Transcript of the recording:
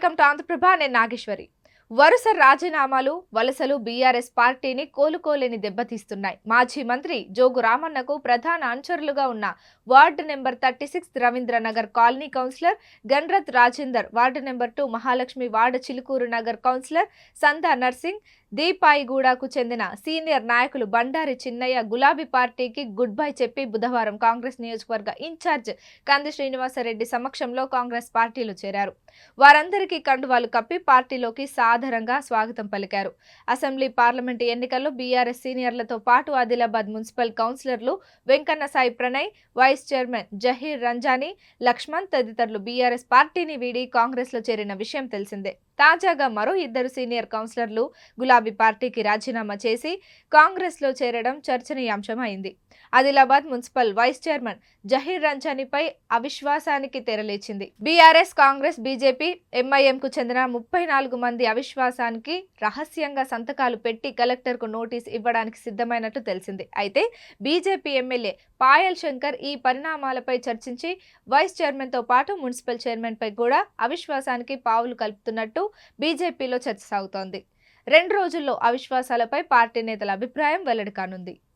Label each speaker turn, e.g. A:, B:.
A: Welcome to Andhraprabha. నేను నాగేశ్వరి. వరుస రాజీనామాలు, వలసలు బీఆర్ఎస్ పార్టీని కోలుకోలేని దెబ్బతీస్తున్నాయి. మాజీ మంత్రి జోగు రామన్నకు ప్రధాన అనుచరులుగా ఉన్న ward number 36 Ravindranagar colony councillor Ganrat Rajender, ward number 2 Mahalakshmi ward Chilukuru Nagar councillor Sanda Narsing, దీపాయిగూడకు చెందిన సీనియర్ నాయకులు బండారి చిన్నయ్య గులాబీ పార్టీకి గుడ్ బై చెప్పి బుధవారం కాంగ్రెస్ నియోజకవర్గ ఇన్ఛార్జ్ కంది శ్రీనివాసరెడ్డి సమక్షంలో కాంగ్రెస్ పార్టీలో చేరారు. వారందరికీ కండువాలు కప్పి పార్టీలోకి సాదరంగా స్వాగతం పలికారు. అసెంబ్లీ, పార్లమెంటు ఎన్నికల్లో బీఆర్ఎస్ సీనియర్లతో పాటు ఆదిలాబాద్ మున్సిపల్ కౌన్సిలర్లు వెంకన్న సాయి ప్రణయ్, వైస్ చైర్మన్ జహీర్ రంజానీ, లక్ష్మణ్ తదితరులు బీఆర్ఎస్ పార్టీని వీడి కాంగ్రెస్ లో చేరిన విషయం తెలిసిందే. తాజాగా మరో 2 సీనియర్ కౌన్సిలర్లు గులాబీ పార్టీకి రాజీనామా చేసి కాంగ్రెస్ లో చేరడం చర్చనీయాంశం అయింది. Adilabad municipal vice chairman Zaheer రంజానీపై అవిశ్వాసానికి తెరలేచింది. బీఆర్ఎస్, కాంగ్రెస్, బీజేపీ, ఎంఐఎంకు చెందిన 34 మంది అవిశ్వాసానికి రహస్యంగా సంతకాలు పెట్టి కలెక్టర్కు నోటీస్ ఇవ్వడానికి సిద్ధమైనట్టు తెలిసింది. అయితే బీజేపీ ఎమ్మెల్యే పాయల్ శంకర్ ఈ పరిణామాలపై చర్చించి వైస్ చైర్మన్తో పాటు మున్సిపల్ చైర్మన్పై కూడా అవిశ్వాసానికి పావులు కలుపుతున్నట్టు బీజేపీలో చర్చ సాగుతోంది. 2 రోజుల్లో అవిశ్వాసాలపై పార్టీ నేతల అభిప్రాయం వెల్లడి కానుంది.